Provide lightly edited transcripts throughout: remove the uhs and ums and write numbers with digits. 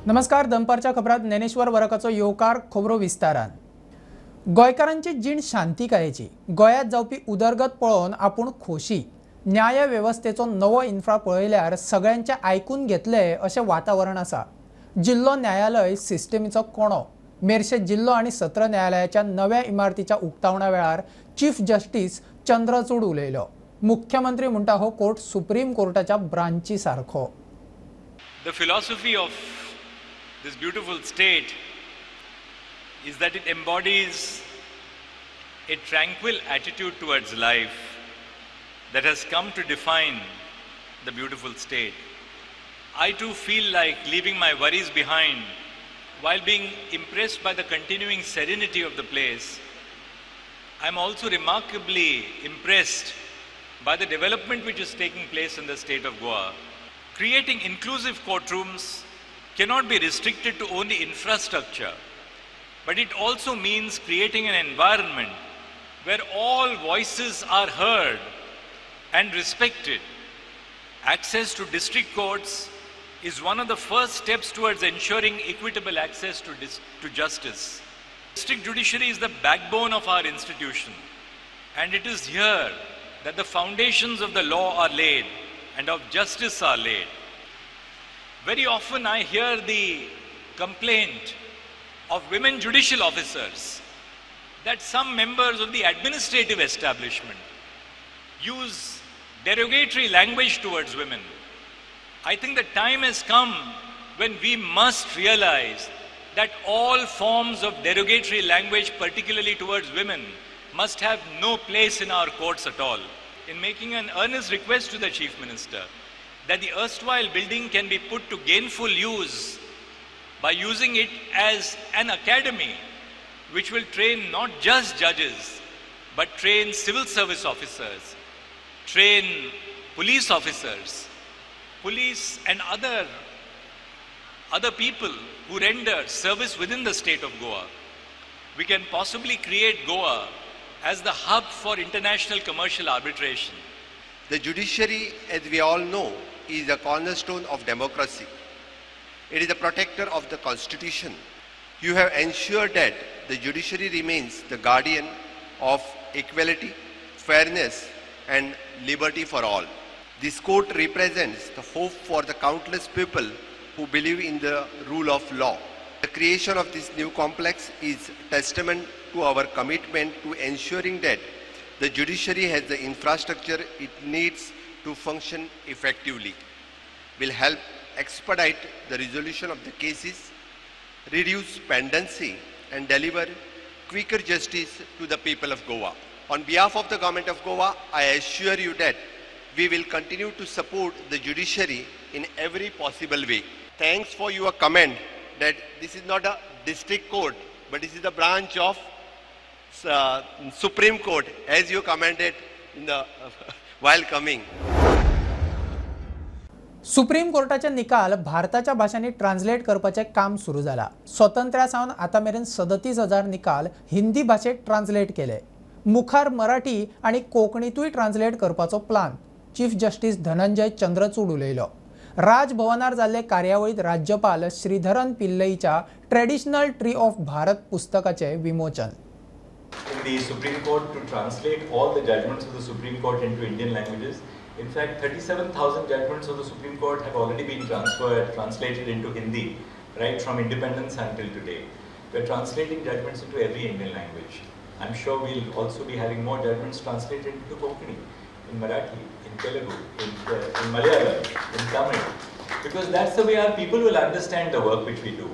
नमस्कार. दनपारच्या खबरात ज्ञानेश्वर वरकाचो येवकार खबरो विस्तारान. गोंयकारांची जीण शांतिकायेची. गोंयांत जावपी उदरगत पळोवन आपूण खोशी. न्याय वेवस्थेचो नवो इन्फ्रा पळयल्यार सगळ्यांचे आयकून घेतले अशें वातावरण आसा. जिल्लो न्यायालय सिस्टमीचो कोणो. मेर्शे जिल्लो आनी सत्र न्यायालयाच्या नव्या इमारतीच्या उक्तावणा वेळार चीफ जस्टीस चंद्रचूड उलयलो. मुख्यमंत्री म्हणटा हो कोर्ट सुप्रीम कोर्टाच्या ब्रांची सारखो. The philosophy of this beautiful state is that it embodies a tranquil attitude towards life that has come to define the beautiful state. I too feel like leaving my worries behind while being impressed by the continuing serenity of the place. I'm also remarkably impressed by the development which is taking place in the state of Goa. Creating inclusive courtrooms cannot be restricted to only infrastructure, but it also means creating an environment where all voices are heard and respected. Access to district courts is one of the first steps towards ensuring equitable access to justice. District judiciary is the backbone of our institution, and it is here that the foundations of the law are laid and of justice are laid. Very often I hear the complaint of women judicial officers that some members of the administrative establishment use derogatory language towards women. I think the time has come when we must realize that all forms of derogatory language, particularly towards women, must have no place in our courts at all. In making an earnest request to the Chief Minister that the erstwhile building can be put to gainful use by using it as an academy which will train not just judges but train civil service officers, train police officers, police and other people who render service within the state of Goa. We can possibly create Goa as the hub for international commercial arbitration. The judiciary, as we all know, is a cornerstone of democracy. It is the protector of the constitution. You have ensured that the judiciary remains the guardian of equality, fairness, and liberty for all. This court represents the hope for the countless people who believe in the rule of law. The creation of this new complex is testament to our commitment to ensuring that the judiciary has the infrastructure it needs to function effectively, will help expedite the resolution of the cases, reduce pendency, and deliver quicker justice to the people of Goa. On behalf of the Government of Goa, I assure you that we will continue to support the judiciary in every possible way. Thanks for your comment that this is not a district court, but this is a branch of Supreme Court, as you commented in the while coming. Supreme कोर्टाचे निकाल भारताच्या भाषांनी translate करपाचे काम सुरू जाला. स्वातंत्र्या सावन आता मेरेन 37,000 निकाल हिंदी भाषेत ट्रान्सलेट केले. मुखार मराठी आणि कोंकणीतूय ट्रान्सलेट करपाचो plan chief justice Dhananjaya Chandrachud उलयलो. राजभवनार जाल्ले कार्यावळीत राज्यपाल श्रीधरन पिल्लईच्या ट्रेडिशनल ट्री ऑफ भारत पुस्तकाचे विमोचन. In the Supreme Court to translate all the judgments of the Supreme Court into Indian languages. In fact, 37,000 judgments of the Supreme Court have already been translated into Hindi, right from independence until today. We are translating judgments into every Indian language. I'm sure we'll also be having more judgments translated into Konkani, in Marathi, in Telugu, in Malayalam, in Tamil, because that's the way our people will understand the work which we do.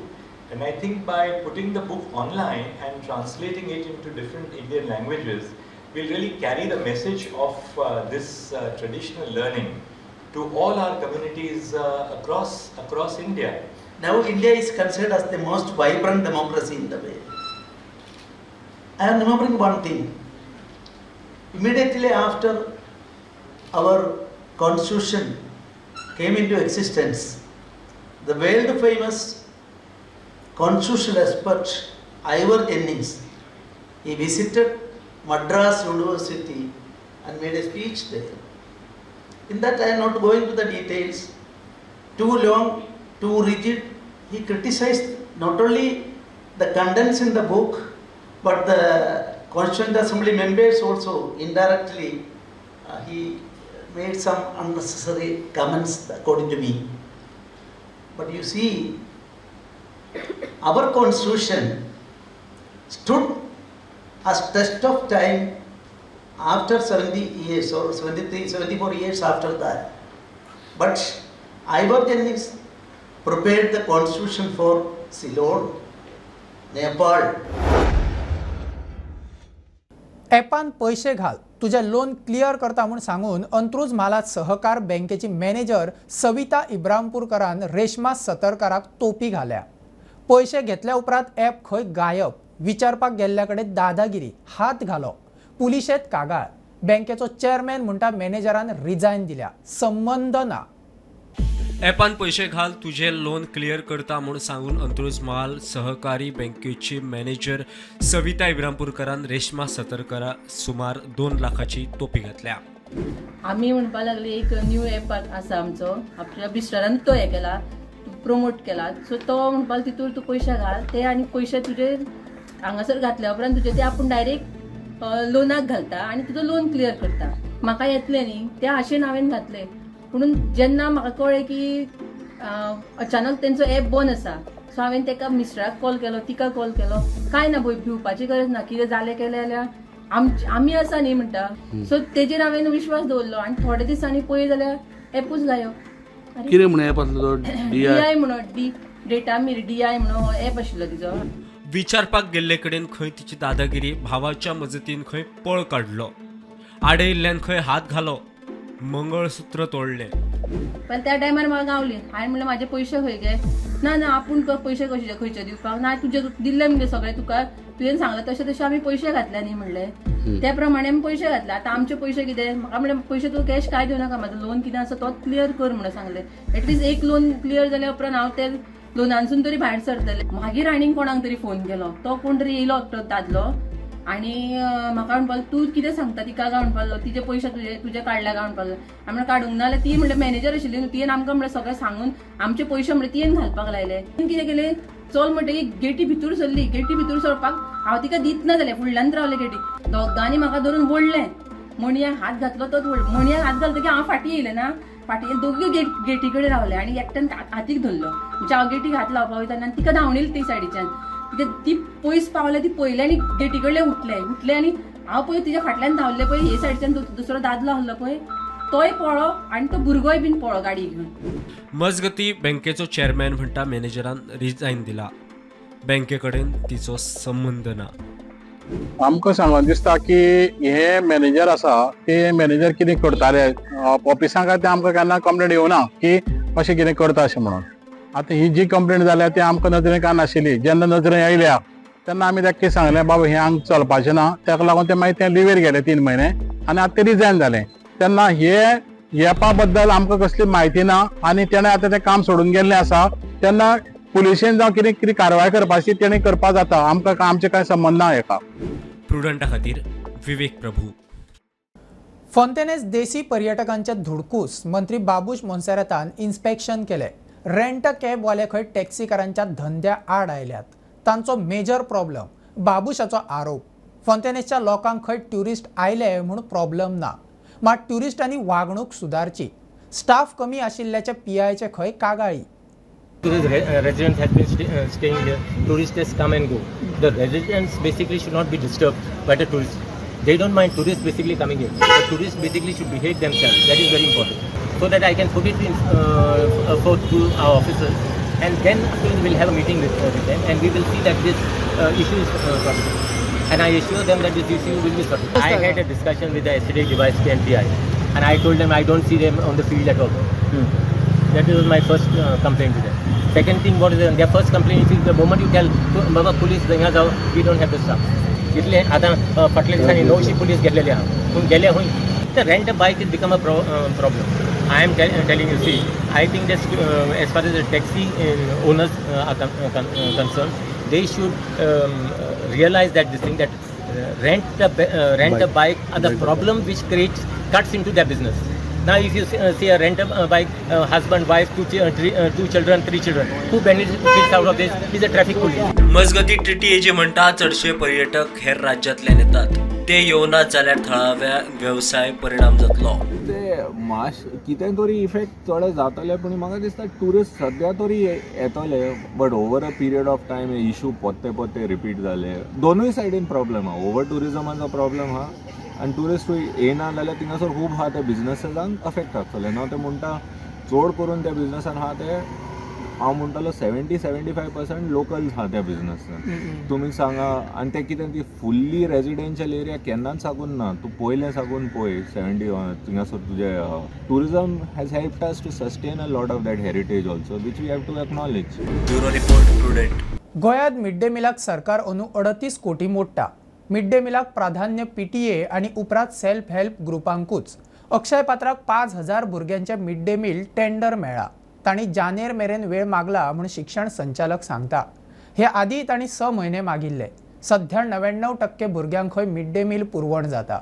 And I think by putting the book online and translating it into different Indian languages, we'll really carry the message of this traditional learning to all our communities across India. Now India is considered as the most vibrant democracy in the world. I am remembering one thing. Immediately after our constitution came into existence, the world famous constitutional expert Ivor Jennings, he visited Madras University and made a speech there. In that I am not going to the details. Too long, too rigid, he criticized not only the contents in the book, but the Constituent Assembly members also indirectly. He made some unnecessary comments according to me. But you see, our Constitution stood as test of time after 70 years or 73, 74 years after that. But Ivor Jennings prepared the Constitution for Ceylon, Nepal. ॲपान पैसे घाल तुझे loan clear करता म्हणून सांगून अंत्रुज मालात सहकार बँकेची manager Savita इब्रामपूरकरान Reshma सतरकराक तोपी घाल्या. पैसे घेतल्या उपरांत ॲप खंय गायब, विचारपाक गेल्ल्याकडे दादागिरी, हात घालो, पुलिशेत कागाळ. बँकेचो चेअरमॅन म्हणटा मॅनेजरान रिजायन दिल्या, संबंध ना. ॲपान पैसे घाल तुझे लोन क्लियर करता म्हणून सांगून अंत्रुज माल सहकारी बँकेची मॅनेजर सविता इब्रामपूरकरान रेशमा सतरकरा सुमार 2 लाखाची तोपी घातल्या. आम्ही म्हणपा लागले एक न्यू ॲप आसा आमचो, आपल्या बिस्टरान तो हे केला, प्रमोट केला. सो तो म्हणपाक तितूर तू पैसे घाल, ते आनी पैसे तुजे हांगासर घातल्या उपरांत तुजे ते आपूण डायरेक्ट लोनाक घालता आनी तुजो लोन क्लियर करता. म्हाका येतले न्ही त्या आशेन हांवें घातले. म्हणून जेन्ना म्हाका कळ्ळें की अचानक तेंचो ॲप बंद आसा, सो हांवें तेका मिस्टराक कॉल केलो, तिका कॉल केलो. काय ना भंय भिवपाची गरज ना, कितें जालें केलें जाल्यार आमी आसा न्ही म्हणटा. सो तेजेर हांवें विश्वास दवरलो आनी थोडे दिसांनी पळय जाल्यार ॲपूच गायब. कितें म्हणून ॲप आसलो तो? DI म्हणून डेटा मिर DI म्हणून ॲप आशिल्लो तिचो. विचारपाक गेल्ले कडेन खंय तिची दादागिरी, भावाच्या मजतीन खंय पळ काडलो, आडयल्ल्यान खंय हात घालो, मंगळसूत्र तोडले. पण त्या टायमार म्हाका गावली. हांवें म्हणलें म्हाजे पयशे खंय गे? ना ना आपूण पयशे कशे खंयचे दिवपाक ना, तुजे दिल्ले म्हणजे सगळे तुका, तुवें सांगलें तशें तशें आमी पयशे घातले न्ही म्हणलें. त्या प्रमाणे आमी पयशे घातले. आतां आमचे पयशे कितें? म्हाका म्हणलें पयशे तूं कॅश काय दिवं नाका, म्हाजो लोन कितें आसा तोच क्लियर कर म्हणून सांगलें. एटलिस्ट एक लोन क्लियर जाल्या उपरांत हांव ते लोनानसून तरी भायर सरतलें. मागीर आनीक कोणाक तरी फोन केलो, तो कोण तरी येयलो तो दादलो आनी म्हाका म्हणपाक तूं कितें सांगता तिका काय म्हणपाक, तिचे पयशे तुजे काडल्या काय म्हणपाक. हांवें काडूंक ना जाल्यार ती म्हणल्यार मॅनेजर आशिल्ली न्हू, तियेन आमकां म्हणल्यार सगळें सांगून आमचे पयशे म्हणल्यार तियेन घालपाक लायले. कितें केलें, चल म्हणटकीर गेटी भितूर सरली. गेटी भितूर सरपाक हांव तिका दित ना जालें, फुडल्यान रावलें गेटी. दोगांनी म्हाका धरून ओडलें, मणयाक हात घातलो तोच मणयाक हात घालतकीर हांव फाटीं येयलें ना, फाटीं दोगूय गेटी कडेन रावले आनी एकट्यान हातीक धरलो. म्हणजे हांव गेटीक हात लावपाक वयताना तिका धांवणेली ते सायडीच्यान. ती पयस पावले, ती पयले आनी गेटी कडल्यान उठले आनी हांव पळय तिच्या फाटल्यान धांवले पळय, हे सायडीच्यान दुसरो दादलो आहलो पळय तोय पळो आनी तो भुरगोय बीन पळो गाडी घेवन. मजगती बँकेचो चेअरमॅन म्हणटा मॅनेजरान रिजायन दिला. बँके कडेन तिचो संबंध ना. आमकां सांगून दिसता की हे मॅनेजर आसा ते मॅनेजर कितें करताले ऑफिसांक, ते आमकां केन्ना कंप्लेंट येवना की अशें कितें करता अशें म्हणून. आतां ही जी कंप्लेंट जाल्या ती आमकां नजरेक नाशिल्ली. जेन्ना नजरेक आयल्या तेन्ना आमी ताका सांगलें बाबा हें हांगा चलपाचें ना, ताका लागून ते मागीर ते लिव्हेर गेले 3 म्हयने आनी आतां ते रिजायन जालें. तेन्ना हे ॲपा बद्दल आमकां कसली म्हायती ना आनी तेणें आतां तें काम सोडून गेल्लें आसा. तेन्ना पुलिशेन जावं कितें कारवाय करपाची तेणें करपा जाता, आमकां आमचे कांय संबंद ना हेका. प्रुडंटा खातीर विवेक प्रभू. फोंतेनेस देसी पर्यटकांचे धुडकूस मंत्री बाबूश मोन्सेरातान इन्स्पेक्शन केले. रेंट कॅबवाले खंय टॅक्सीकारांच्या धंद्या आड आयल्यात, तांचो मेजर प्रॉब्लेम. बाबूशाचो आरोप, फोंतेनेसच्या लोकांक खंय ट्युरिस्ट आयले म्हूण प्रॉब्लेम ना, मात ट्युरिस्टांनी वागणूक सुदारची. स्टाफ कमी आशिल्ल्याचे PIचे खंय कागाळी. Residents have been staying here. Tourists come and go. The residents basically should not be disturbed by the tourists. They don't mind tourists basically coming here. The tourists basically should behave themselves. That is very important. So that I can put it in forth to our officers, and then we'll have a meeting with them, and we will see that this issue is sorted. And I assure them that this issue will be sorted. I had a discussion with the SDA device PNPI, and I told them I don't see them on the field at all. That was my first complaint to them. Second thing, what is their first complaint is the moment you tell Baba police यहाँ जाओ, we don't have the staff. इसलिए आता फाटल्या दिसांनी 900 police गेल्लेले आहा, पूण गेले हूंय. The rent a bike has become a problem. I am telling you, see, I think that as far as the taxi owners are concerned, they should realize that this thing that rent a bike are the problem which creates cuts into their business. Now if you see a rent a bike, husband, wife, two children, 3 children, who benefits out of this is a traffic police. मजगती TTA जे म्हणटा चडशे पर्यटक हेर राज्यांतल्यान येतात ते येवनात जाल्यार थळाव्या व्यवसाय परिणाम जातलो. ते कितें तरी इफेक्ट थोडे जातले पूण म्हाका दिसता ट्युरिस्ट सद्या तरी येतले but over a period of time हे इशू पोत्ते रिपीट जाले. दोनूय सायडीन प्रॉब्लेम आहा. ओवर टुरिजमाचो प्रॉब्लेम आहा आनी ट्युरिस्ट येना जाल्यार थिंगासर खूब आहा ते बिजनसांक अफेक्ट जातले. हांव ते म्हणटा चड करून त्या बिजनसान आहा ते हांव म्हणटालो 70-75% लोकल्स आहा त्या बिजनसान. तुमी सांगा आनी ते कितें ती फुल्ली रेजिडेन्शियल एरिया केन्नाच साकून ना. तूं पयलें साकून पळय 70 थिंगासर तुजे tourism has helped us to sustain a lot of that heritage also which we have to acknowledge. Bureau report Prudent. गोंयांत मिड डे मिलाक सरकार अंदू 38 कोटी मोडटा. मिड डे मिलाक प्राधान्य पीटीए आणि उपरांत सेल्फ हेल्प ग्रुपांकूच. अक्षय पात्राक 5000 भुरग्यांचे मिड डे मील टेंडर मेळ्ळा. तांणी जानेर मेरेन वेळ मागला म्हूण शिक्षण संचालक सांगता. हे आदी तांणी 6 म्हयने मागिल्ले. सध्या 99% भुरग्यांक खंय मिड डे मील पुरवण जाता.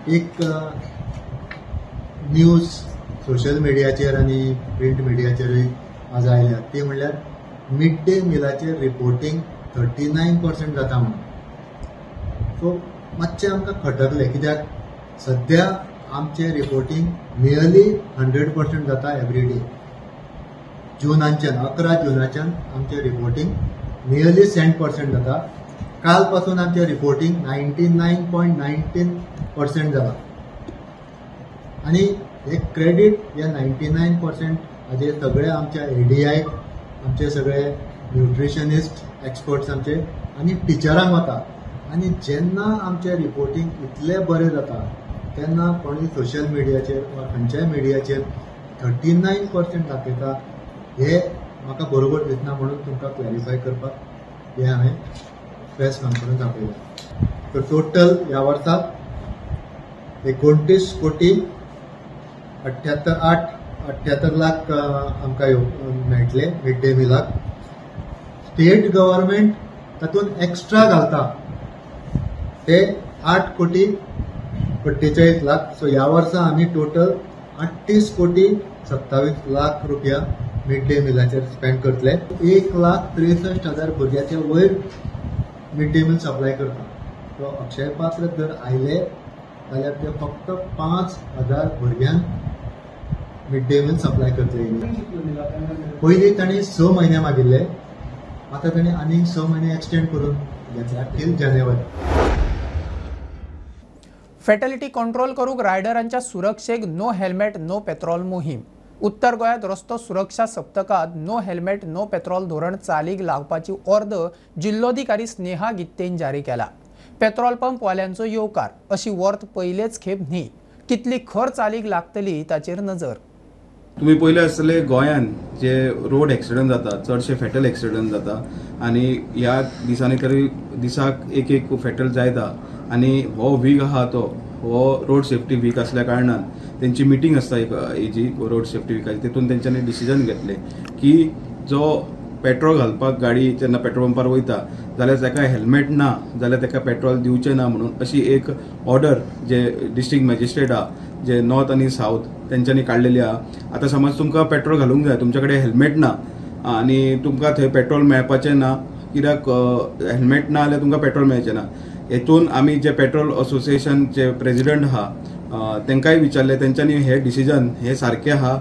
एक न्यूज सोशल मिडियाचेर आनी प्रिंट मिडियाचेरूय आज आयल्या ती म्हणल्यार मिड डे मिलाचेर रिपोर्टिंग 39% जाता म्हणून. सो मातशें आमकां खटकलें कित्याक सध्या आमचें रिपोर्टिंग नियरली 100% जाता एवरी डे. जूनाच्यान 11 जूनाच्यान आमचें रिपोर्टिंग नियरली 100% जाता. काल पासून आमचें रिपोर्टिंग 99.19% जाला. आनी एक क्रेडीट या 99% हाजे सगळे आमच्या एडीआय आमचे सगळे न्यूट्रिशनिस्ट एक्सपर्ट्स आमचे आनी टिचरांक वता. आनी जेन्ना आमचें रिपोर्टिंग इतलें बरें जाता तेन्ना कोणूय सोशल मिडियाचेर वा खंयच्याय मिडियाचेर 39% दाखयता हे म्हाका बरोबर दिसना. म्हणून तुमकां क्लॅरिफाय करपाक हे हांवें प्रेस कॉन्फरन्स आपयल्या. तर टोटल ह्या वर्साक 29 कोटी 78 लाख आमकां मेळटले मिड डे मिलाक. स्टेट गव्हर्मेंट तातूंत एक्स्ट्रा घालता ते 8 कोटी 45 लाख. सो ह्या वर्सा आमी टोटल 38 कोटी 27 लाख रुपया मिड डे मिलाचेर स्पेंड करतले. 1,63,000 भुरग्याचे वयर मिड डे मील सप्लाय करता. सो अक्षय पात्र जर आयले जाल्यार ते फक्त 5,000 भुरग्यांक मिड डे मील सप्लाय करतले. पयलीं तांणी 6 म्हयने मागिल्ले. आतां तांणी आनीक 6 म्हयने एक्सटेंड करून घेतला टील जानेवारी. फॅटलिटी कंट्रोल करूंक रायडरांच्या सुरक्षेक नो हेल्मेट नो पेट्रोल मोहीम. उत्तर गोंयांत रस्तो सुरक्षा सप्तकांत नो हेल्मेट नो पेट्रोल धोरण चालीक लावपाची ऑर्द जिल्लोधिकारी स्नेहा गित्तेन जारी केला. पेट्रोल पंप वाल्यांचो येवकार अशी वर्त पयलेच खेप न्ही. कितली खर चालीक लागतली ताचेर नजर. तुम्ही पयले आसतले गोंयांत जे रोड एक्सिडंट जाता चडशे फॅटल एक्सिडंट जाता आनी ह्या दिसांनी तरी दिसाक एक फॅटल जायता. आनी हो वीक आहा तो हो रोड सेफ्टी वीक असल्या कारणान तेंची मिटींग आसता हेजी रोड सेफ्टी विकाची. तेतून तेंच्यांनी डिसिजन घेतले की जो पेट्रोल घालपाक गाडी जेन्ना पेट्रोल पंपार वयता जाल्यार ताका हेल्मेट ना जाल्यार ताका पेट्रोल दिवचें ना म्हणून अशी एक ऑर्डर जे डिस्ट्रिक्ट मॅजिस्ट्रेट आहा जे नॉर्थ आनी साऊथ तेंच्यांनी काडलेली आहा. आतां समज तुमकां पेट्रोल घालूंक जाय तुमचे कडेन हेल्मेट ना आनी तुमकां थंय पेट्रोल मेळपाचें ना कित्याक हेल्मेट ना जाल्यार तुमकां पेट्रोल मेळचें ना. हेतून आमी जे पेट्रोल असोसिएशनचे प्रेसिडेंट आहा तांकांय विचारले. तेंच्यांनी हे डिसिजन हे सारकें आहा.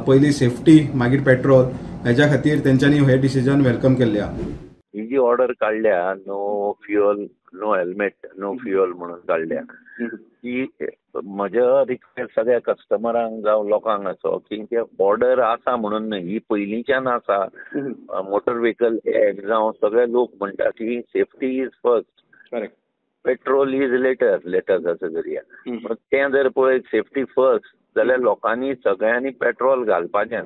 पयलीं सेफ्टी मागीर पेट्रोल हेज्या खातीर तेंच्यांनी हे डिसिजन वेलकम केल्ले आहा. ही जी ऑर्डर काढल्या no fuel no helmet no fuel म्हणून काढल्या की म्हज्या रिक्वेस्ट सगळ्या कस्टमरांक जावं लोकांक असो की ते ऑर्डर आसा म्हणून न्हय ही पयलींच्यान आसा. मोटर व्हेकल एक्ट जावं सगळे लोक म्हणटा की safety is first petrol is later असं करूया. तें जर पळय सेफ्टी फर्स्ट जाल्यार लोकांनी सगळ्यांनी पेट्रोल घालपाचें.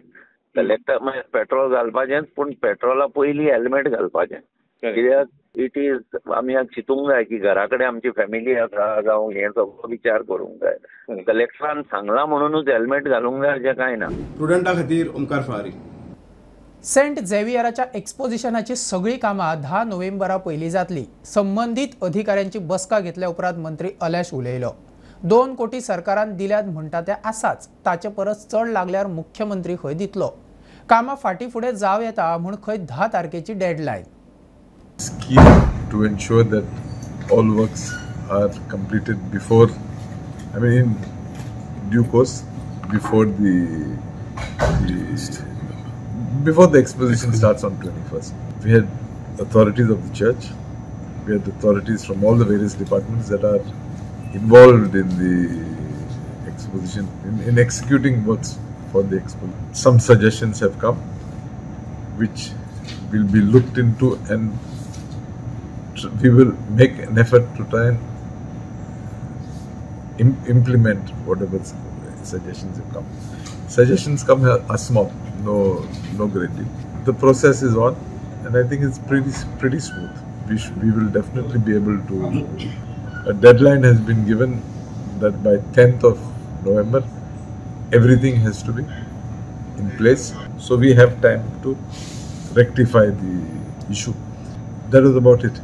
कलेक्टर पेट्रोल घालपाचेंच पूण पेट्रोला पयलीं हेल्मेट घालपाचें. कित्याक इट इज आमी चिंतूंक जाय की घरा कडेन आमची फॅमिली आसा जावं हे सगळो विचार करूंक जाय. कलेक्टरान सांगला म्हणूनच हेल्मेट घालूंक जाय अशें कांय ना. स्टुडंटा खातीर ओंकार फारी. सेंट झेवियराच्या एक्सपोजिशनाची सगळी कामां 10 नोव्हेंबरा पयलीं जातली. संबंधीत अधिकाऱ्यांची बसका घेतल्या उपरांत मंत्री अलेश उलयलो. 2 कोटी सरकारान दिल्यात म्हणटा ते आसाच, ताचे परस चड लागल्यार मुख्यमंत्री खंय दितलो. कामां फाटी फुडें जाव येता म्हूण खंय 10 तारखेची deadline. Scheme to ensure that all works are completed before, in due course, before the exposition starts on 21st. We had authorities of the church, we had authorities from all the various departments that are involved in the exposition, in executing works for the exposition. Some suggestions have come, which will be looked into, and we will make an effort to try and implement whatever suggestions have come. Suggestions come are small, no great deal. The process is on, and I think it's pretty smooth. We will definitely be able to. A deadline has been given that by 10th of November, everything has to be in place. So we have time to rectify the issue. That was about it.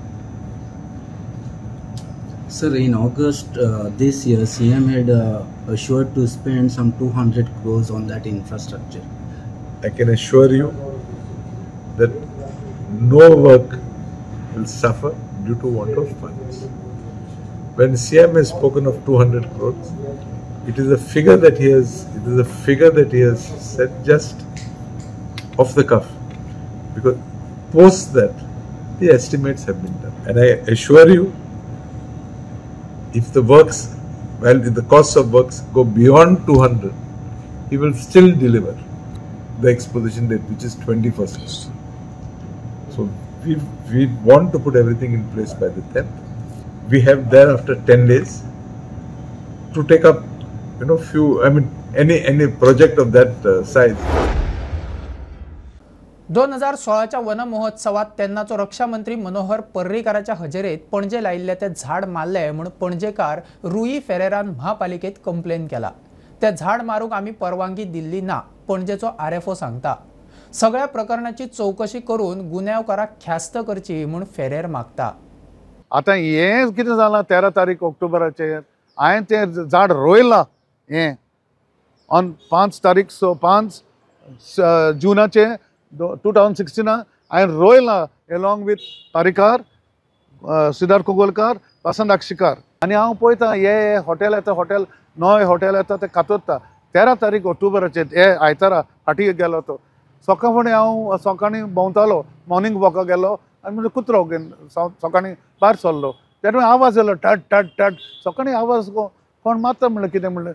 Sir, in August this year, CM had assured to spend some 200 crores on that infrastructure. I can assure you that no work will suffer due to want of funds. When CM has spoken of 200 crores, it is a figure that he has said just off the cuff, because post that the estimates have been done, and I assure you, if the costs of works go beyond 200, he will still deliver the exposition date, which is 21st. So we want to put everything in place by the 10th. We have thereafter 10 days to take up, any project of that size. 2016च्या वन महोत्सवात तेन्नाचो रक्षा मंत्री मनोहर पर्रीकाराच्या हजेरेत पणजे लायिल्ले ते झाड मारले म्हणून पणजेकार रुई फेरेरान महापालिकेत कंप्लेन केला. ते झाड मारूंक आमी परवानगी दिल्ली ना, पणजेचो आरएफओ सांगता. सगळ्या प्रकरणाची चौकशी करून गुन्यांवकाराक ख्यास्त करची म्हूण फेरेर मागता. आता हें कितें जालां 13 तारीख ऑक्टोबराचेर हांवें तें झाड रोयलां हें ऑन 5 जूनाचे 2016 हांवें रोयलां एलॉंग विथ पारीकार, सिद्धार्थ कोगोलकार, वसंत आक्षिकार. आनी हांव पळयतां हे हॉटेल येता, नवे हॉटेल येता ते कातोत्ता. 13 तारीख ऑक्टोबराचेर हे आयतारा फाटी गेलो तो. सकाळ फुडें हांव सकाळीं भोंवतालो, मॉर्निंग वॉकाक गेलो आनी म्हणजे कुत्रो घेवन सकाळीं भायर सरलो. तेन्ना आवाज येलो टट टट टट. सकाळीं आवाज कोण मारता म्हणलें कितें म्हणलें.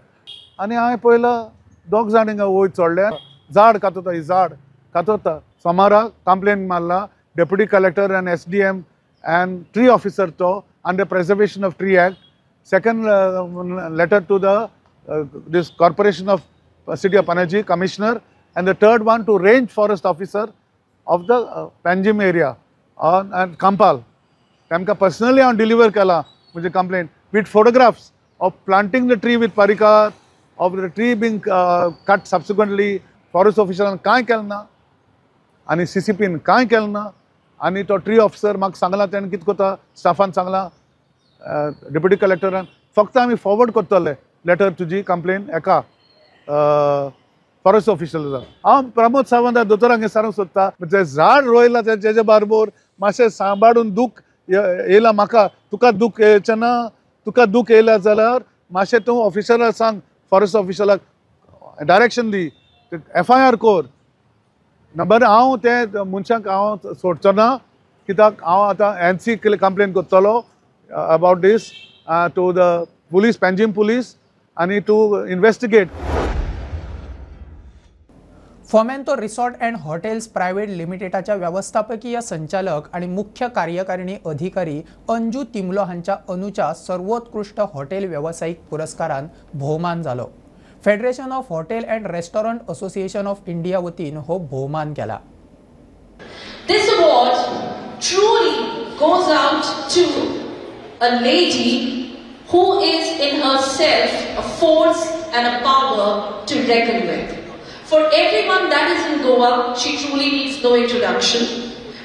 आनी हांवें पळयलां 2 जाण हिंगा वयर चडले, झाड कातोता, ही झाड कातोता. सोमारा कंप्लेन मारला, deputy collector end SDM and tree officer to under preservation of tree act. Second letter to the this corporation of city of Panaji commissioner, and the third one to range forest officer of the Panjim area and Kampal. Temka personally on deliver kala mujhe complaint with photographs of planting the tree with parikar, of the tree being cut subsequently. Forest officer काय केलें ना आनी CCPन काय केलें ना. आनी तो tree officer म्हाका सांगला, तेणें कितें कोता स्टाफान सांगला डेप्युटी कलेक्टरान फक्त आमी फॉरवर्ड करतले लेटर तुजी कंप्लेन एका फॉरेस्ट ऑफिशल. हांव प्रमोद सावंत दोतोरांक विचारूंक सोदता, जें झाड रोयलां तेजे बारबर मातशें सांबाळून दूख येयला म्हाका. तुका दूख येवचें ना, तुका दूख येयला जाल्यार मातशें तूं ऑफिसराक सांग, फॉरेस्ट ऑफिशलाक डायरेक्शन दी, FIR कोर. नंबर हांव ते मनशाक हांव सोडचो ना, कित्याक हांव आतां NC कंप्लेन करतलो about this to the police, Panjim police, आनी to investigate. Fomento resort and hotels private लिमिटेडाच्या व्यवस्थापकीय संचालक आणि मुख्य कार्यकारिणी अधिकारी अंजू तिमलो हांच्या अनुच्या सर्वोत्कृष्ट हॉटेल व्यावसायिक पुरस्कारान भोवमान जालो. Federation of hotel and restaurant association of India वतीन हो भोवमान केला. This award truly goes out to a lady who is in herself a force and a power to reckon with. For everyone that is in Goa, she truly needs no introduction.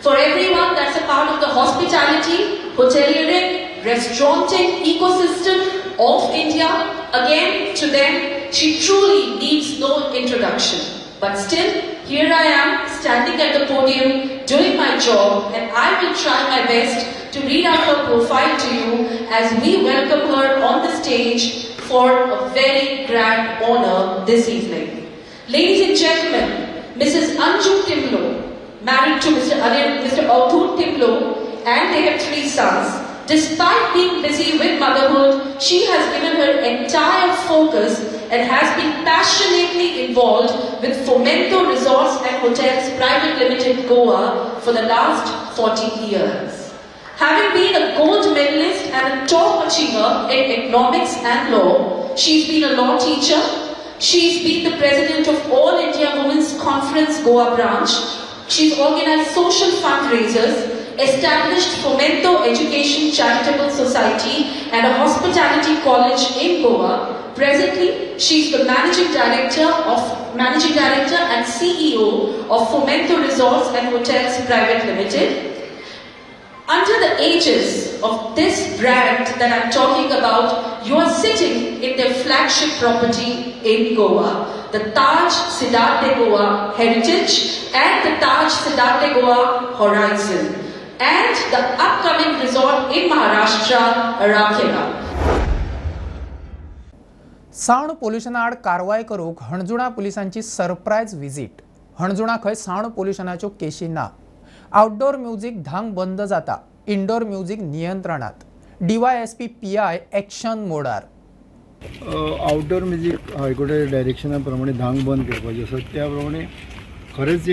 For everyone that's a part of the hospitality, hoteliering, restauranting ecosystem, of India. Again, to them, she truly needs no introduction. But still, here I am, standing at the podium, doing my job, and I will try my best to read out her profile to you as we welcome her on the stage for a very grand honor this evening. Ladies and gentlemen, Mrs. Anju Timlo, married to Mr. Avdut Timlo, and they have 3 sons. Despite being busy with motherhood, she has given her entire focus and has been passionately involved with Fomento Resorts and Hotels Private Limited Goa for the last 40 years. Having been a gold medalist and a top achiever in economics and law, she's been a law teacher. She's been the president of All India Women's Conference Goa branch. She's organized social fundraisers, established Fomento Education Charitable Society and a hospitality college in Goa. Presently, she is the managing director and CEO of Fomento Resorts and Hotels Private Limited. Under the aegis of this brand that I'm talking about, you are sitting in their flagship property in Goa, the Taj Siddharth Goa Heritage and the Taj Siddharth Goa Horizon, and the upcoming resort in Maharashtra, Rakela. सावण पोल्युशना आड कारवाय करूक हणजुणा पुलिसांची surprise visit. हणजुणा खंय सावण पोल्युशनाच्यो केशी ना. Outdoor music धांक बंद जाता. इंडोर म्युझिक नियंत्रणात. DYSP PI एक्शन मोडार. आउटडोर म्युझिक हायकोर्टाच्या डायरेक्शना प्रमाणे धांक बंद करपाचें आसा. त्या प्रमाणे खरेंच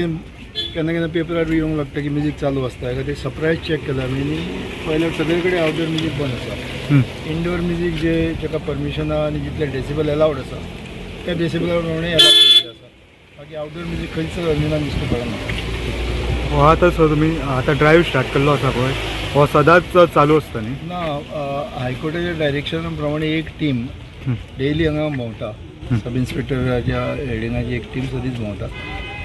केन्ना केन्ना पेपरार बी येवंक लागता की म्युझिक चालू आसता. ते सरप्रायज चॅक केला आमी पयले सगळे कडेन आउटडोर म्युझिक बंद आसा. इंडोर म्युझिक जे ताका परमिशन आहा आनी जितले डेसिबल अलावड आसा त्या डेसिबला प्रमाणे अलाव केल्लें आसा. बाकी आउटडोर म्युझिक खंयच नियमान दिसता पडना. हो आतां सो तुमी आतां ड्रायव्ह स्टार्ट केल्लो आसा पळय हो सदांच चालू आसता न्ही? ना, हायकोर्टाच्या डायरेक्शना प्रमाणे एक टीम डेली हांगा भोंवता. सब इन्स्पेक्टराच्या हेडिंगाची एक टीम सदींच भोंवता.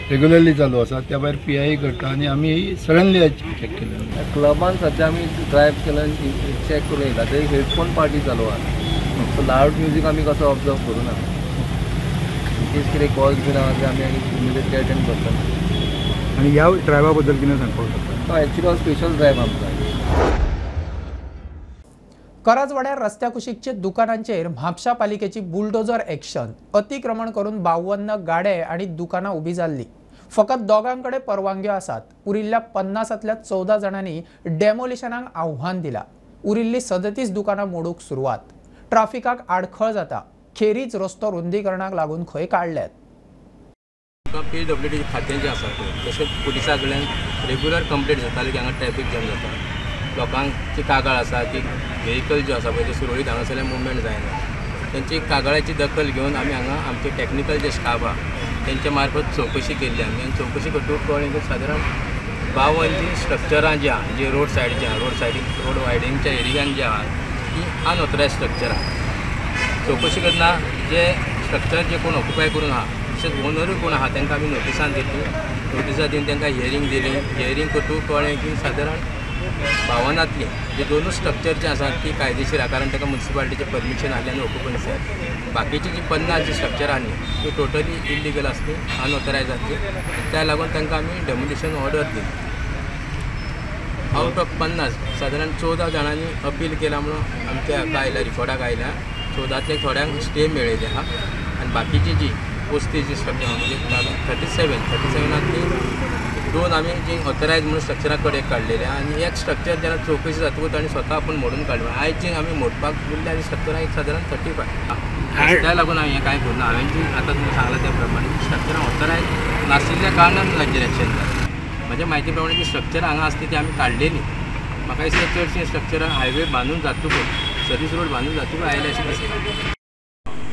रेग्युलरली चालू आसा. त्या भायर PI करता आनी आमी सडनली चॅक केलें. क्लबान सध्या आमी ड्रायव्ह केलं चॅक करून येयला ते हेडफोन पार्टी चालू आहा. सो लावड म्युझिक आमी कसो ऑब्जर्व करूं ना. इनकेस कितें कॉल्स बीन आहा ते आमी इमिडिएटली अटेंड करता. आनी ह्या ड्रायव्हा बद्दल कितें सांगपाक शकता? एक्चुअली हो स्पेशल ड्रायव्ह आमचो. करजवाड्यार रस्त्या कुशीकचे दुकानांचेर म्हापशा पालिकेची बुलडोजर एक्शन. अतिक्रमण करून 52 गाडे आणि दुकानां उबी जाल्ली. फकत दोगांकडे परवानग्यो आसात. उरिल्ल्या 50तल्या 14 जाणांनी डेमोलिशनाक आव्हान दिला. उरिल्ली 37 दुकानां मोडूंक सुरवात. ट्राफिकाक आडखळ जाता. खेरीज रस्तो रुंदीकरणाक लागून खंय काडल्यात. PWD खातें जें आसा तशेंच पुलिसा कडल्यान रेग्युलर कंप्लेंट जाताली की हांगा ट्रॅफिक जॅम जाता. लोकांची कागाळ आसा की व्हेहिकल ज्यो आसा पळय त्यो सुरळीत हांगासरल्यान मुवमेंट जायना. त्यांची कागाळाची दखल घेवन आमी हांगा आमचे टॅक्निकल जे स्टाफ आहा तेंच्या मार्फत चवकशी केल्ली आमी. आनी चवकशी करतकच कळ्ळें की सादारण 52 जी स्ट्रक्चरां जी आहा जी रोड सायडीक रोड वायडिंगच्या एरियान जी आहा ती अनऑथरायज स्ट्रक्चर आहा. चवकशी करतना जे स्ट्रक्चर जे कोण ऑक्युपाय करून आहा तशेंच ओनरूय कोण आहा तांकां आमी नोटिसां दिली. नोटिसां दिवन तांकां हियरींग दिली. हियरींग करतकच कळ्ळें की सादारण 52तली जे 2 स्ट्रक्चर जे आसात ती कायदेशीर आहा कारण ताका म्युनिसिपालिटीचें परमिशन आसलें आनी ऑक्युपन्सी आहा. बाकीची जी 50 जी स्ट्रक्चर आहा न्ही ती टोटली इलिगल आसली अनऑथरायज आसली. त्या लागून तांकां आमी डेमोलिशन ऑर्डर दिली. आउट ऑफ 50 सादारण 14 जाणांनी अपील केला म्हणून आमच्या हाका आयल्या रिकॉर्डाक आयल्या. 14तले थोड्यांक स्टे मेळिल्ले आहा आनी बाकीची जी 35 जी स्ट्रक्चर म्हणजे 37तली 2 आमी जी ऑथरायज म्हणून स्ट्रक्चरा कडेन काडलेले आनी एक स्ट्रक्चर जेन्ना चवकशी जातकूच ताणें स्वता आपूण मोडून काडलो. आयज जी आमी मोडपाक उरले आनी स्ट्रक्चरां एक सादारण 35 त्या लागून हांवें हें कांय करूं ना. हांवें जी आतां तुमकां सांगलां त्या प्रमाणे स्ट्रक्चरां ऑथरायज नाशिल्ल्या कारणान हाजेर एक्शन जालें. म्हज्या म्हायती प्रमाणे जी स्ट्रक्चरां हांगा आसली ती आमी काडलेली. म्हाका दिसता चडशीं स्ट्रक्चरां हायवे बांदून जातकूच सर्वीस रोड बांदून जातकूच आयले अशें दिसता.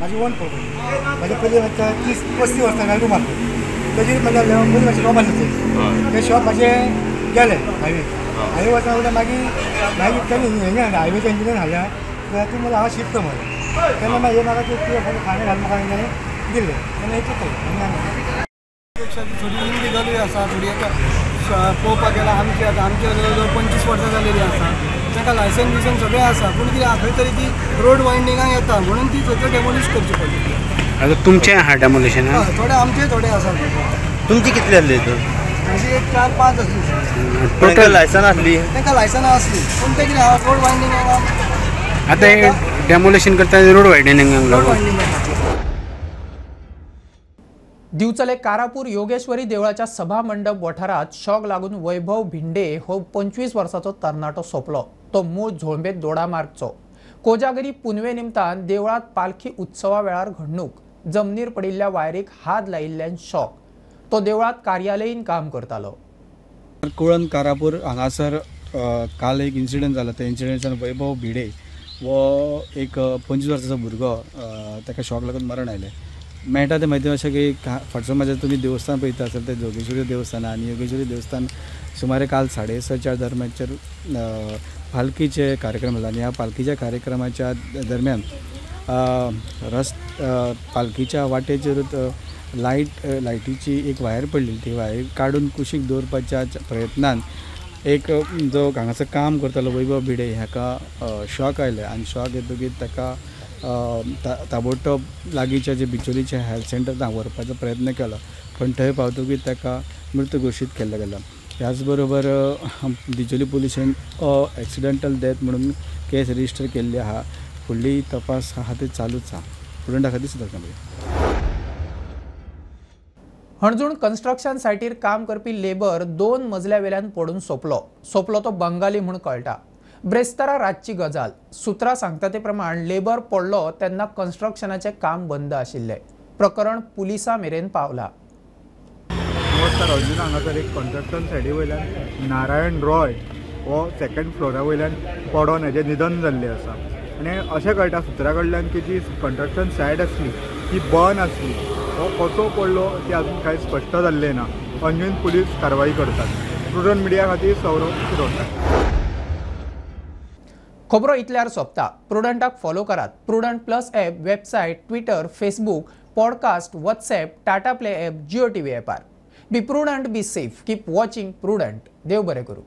माझी वन प्रॉपर्टी माझ्या पयलीं 30-35 वर्सां घालून मारतो तेजेर म्हाज्या पयलीं मातशें शॉप आसलें. ते शॉप मातशें गेलें हायवे वचना वयता मागीर तेणी हें हायवेच्या इंजिनियर हाडल्या जाल्यार तूं मला हांगा शिफ्ट कर म्हणलें. तेन्ना मागीर म्हाका तुवें खाणें घालून म्हाका हें दिल्लें तेन्ना हें चिंतलें. थोडी इलिगलूय आसा थोडी पळोवपाक गेल्यार आमची जवळ 25 वर्सां जालेली आसा. ताका लायसन बिसन सगळें आसा पूण कितें खंय तरी ती रोड वायंडिंगाक येता म्हणून ती थंय डेमोलिश करची पडली. आता तुमचे हा डेमोलिशन थोडे आमचे थोडे आसा. तुमची कितली आसली तर अशी एक 4-5 असली. टोटल लायसन आसली तांकां लायसनां असली पूण ते कितें रोड वायंडिंगाक आता हे डेमोलिशन करता रोड वायडनिंगाक लागून. दिवचले कारापूर योगेश्वरी देवळाच्या सभा मंडप वाठारात शॉक लागून वैभव भिंडे हो 25 वर्साचो तरणाटो सोंपलो. तो मूळ झोळंबेत दोडा मार्गचो. कोजागरी पुनवे निमतान देवळात पालखी उत्सवा वेळार घडणूक. जमनीर पडिल्ल्या वायरीक हात लायिल्ल्यान शॉक. तो देवळात कार्यालयीन काम करतालो. कुळण कारापूर हांगासर काल एक इन्सिडंट जालो. त्या इन्सिडंटान वैभव भिडे वो एक 25 वर्साचो भुरगो ताका शॉक लागून मरण आयलें. मेळटा तें म्हायती अशें की फाटसून म्हाजें तुमी देवस्थान पळयता आसत तें जोगेश्वरी देवस्थान आनी योगेश्वरी देवस्थान सुमारे काल 6:30 दरम्यानचेर पालखीचे कार्यक्रम जाला आनी ह्या पालखीच्या कार्यक्रमाच्या दरम्यान पालखीच्या वाटेचेरूच लायटीची एक वायर पडली. ती वायर काडून कुशीक दवरपाच्या प्रयत्नान एक जो हांगासर काम करतालो वैभव भिडे हाका शॉक आयले आनी शॉक येतकीर ताका ताबडतोब लागींच्या जे बिचोलीचे हेल्थ सेंटर थंय व्हरपाचो प्रयत्न केलो पण थंय पावतकीर ताका मृत घोशीत केल्लो गेलो. ह्याच बरोबर बिचोली पुलिशेन एक्सिडेंटल डेथ म्हणून केस रजिस्टर केल्ली आहा. फुडली तपास आहा ती चालूच आहा. स्टुडंटा खातीर सुद्दां हणजूण कन्स्ट्रक्शन सायटीर काम करपी लेबर 2 मजल्यावेल्यान पडून सोंपलो तो बंगाली म्हूण कळटा. ब्रेस्तारा रातची गजाल. सुत्रां सांगता ते प्रमाण लेबर पडलो तेन्ना कन्स्ट्रक्शनाचें काम बंद आशिल्लें. प्रकरण पुलिसां मेरेन पावलां. नमस्कार. अर्जुन हांगासर एक कन्स्ट्रक्शन सायटी वयल्यान नारायण रॉय हो 2nd फ्लोरा वयल्यान पडोन हेजें निधन जाल्लें आसा आनी अशें कळटा सुत्रा कडल्यान की जी कन्स्ट्रक्शन सायट आसली ती बंद आसली. हो कसो पडलो ती अजून कांय स्पश्ट जाल्लें ना. अंजून पुलीस कारवाई करतात. प्रुडंट मिडिया खातीर सौरव शिरोडकर. खबरो इतल्यार सोंपता. प्रुडंटाक फॉलो करात. Prudent plus app website Twitter Facebook podcast WhatsApp Tata Play app Jio TV ॲपार. Be Prudent be safe keep watching Prudent. देव बरें करूं.